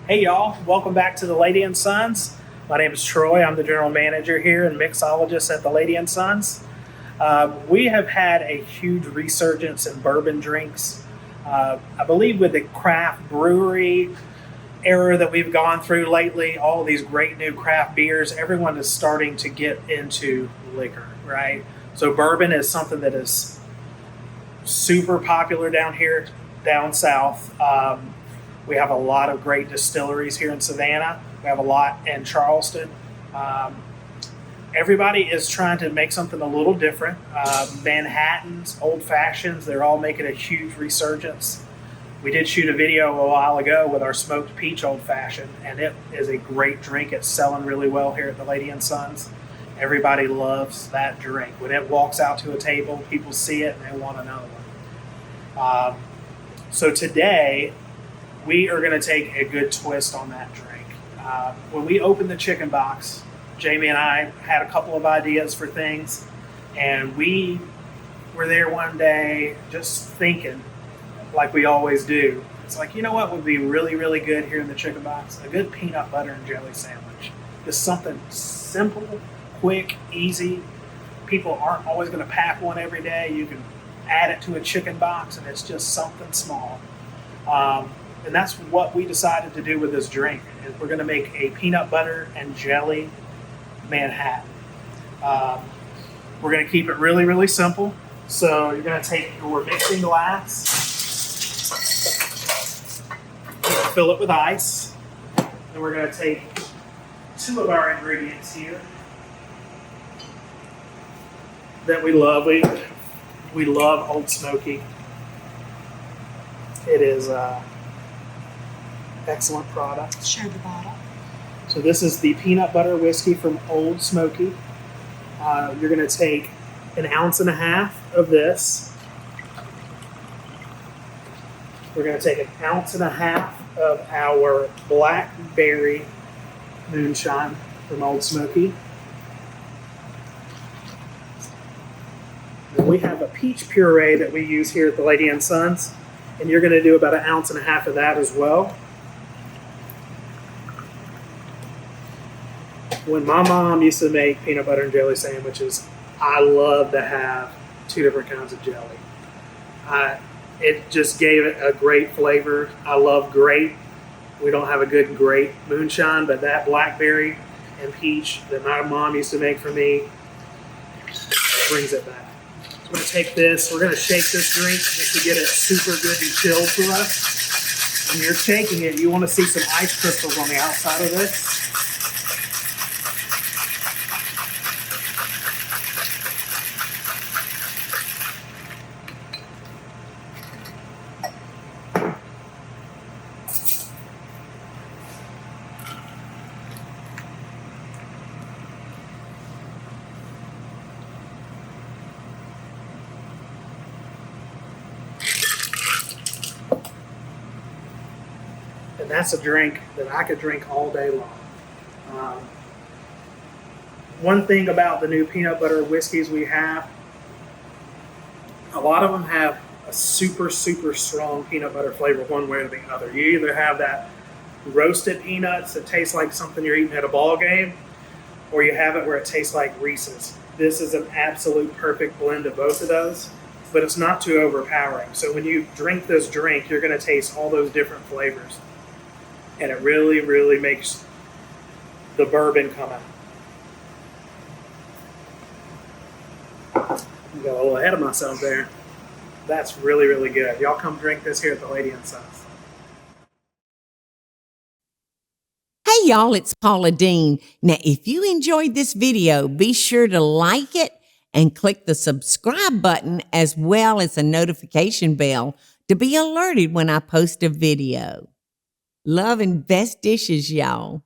Hey y'all, welcome back to the Lady and Sons. My name is Troy. I'm the general manager here and mixologist at the Lady and Sons. We have had a huge resurgence in bourbon drinks. I believe with the craft brewery era that we've gone through lately, all these great new craft beers, everyone is starting to get into liquor, right? So bourbon is something that is super popular down south. We have a lot of great distilleries here in Savannah. We have a lot in Charleston. Um, Everybody is trying to make something a little different. Manhattans, old fashions, they're all making a huge resurgence. We did shoot a video a while ago with our smoked peach old fashioned, and it is a great drink. It's selling really well here at the Lady and Sons. Everybody loves that drink. When it walks out to a table, people see it and they want another one. So today, we are going to take a good twist on that drink. When we opened the chicken box, Jamie and I had a couple of ideas for things, and we were there one day just thinking, like we always do. It's like, you know what would be really, really good here in the chicken box? A good peanut butter and jelly sandwich. Just something simple, quick, easy. People aren't always going to pack one every day. You can add it to a chicken box, and it's just something small. And that's what we decided to do with this drink. Is we're going to make a peanut butter and jelly Manhattan. We're going to keep it really, really simple. So you're going to take your mixing glass, fill it with ice, and we're going to take two of our ingredients here that we love. We love Old Smoky. It is excellent product. Show the bottle. So this is the peanut butter whiskey from Old Smoky. You're going to take 1.5 ounces of this. We're going to take 1.5 ounces of our blackberry moonshine from Old Smoky. And we have a peach puree that we use here at the Lady and Sons, and you're going to do about 1.5 ounces of that as well. When my mom used to make peanut butter and jelly sandwiches, I loved to have 2 different kinds of jelly. It just gave it a great flavor. I love grape. We don't have a good grape moonshine, but that blackberry and peach that my mom used to make for me brings it back. So we're going to take this. We're going to shake this drink just to get it super good and chilled for us. When you're shaking it, you want to see some ice crystals on the outside of this. And that's a drink that I could drink all day long. One thing about the new peanut butter whiskeys we have, a lot of them have a super, super strong peanut butter flavor one way or the other. You either have that roasted peanuts that taste like something you're eating at a ball game, or you have it where it tastes like Reese's. This is an absolute perfect blend of both of those, but it's not too overpowering. So when you drink this drink, you're going to taste all those different flavors. And it really, really makes the bourbon come out. I got a little ahead of myself there. That's really, really good. Y'all come drink this here at the Lady and Sons. Hey y'all, it's Paula Deen. Now, if you enjoyed this video, be sure to like it and click the subscribe button as well as the notification bell to be alerted when I post a video. Love and best dishes, y'all.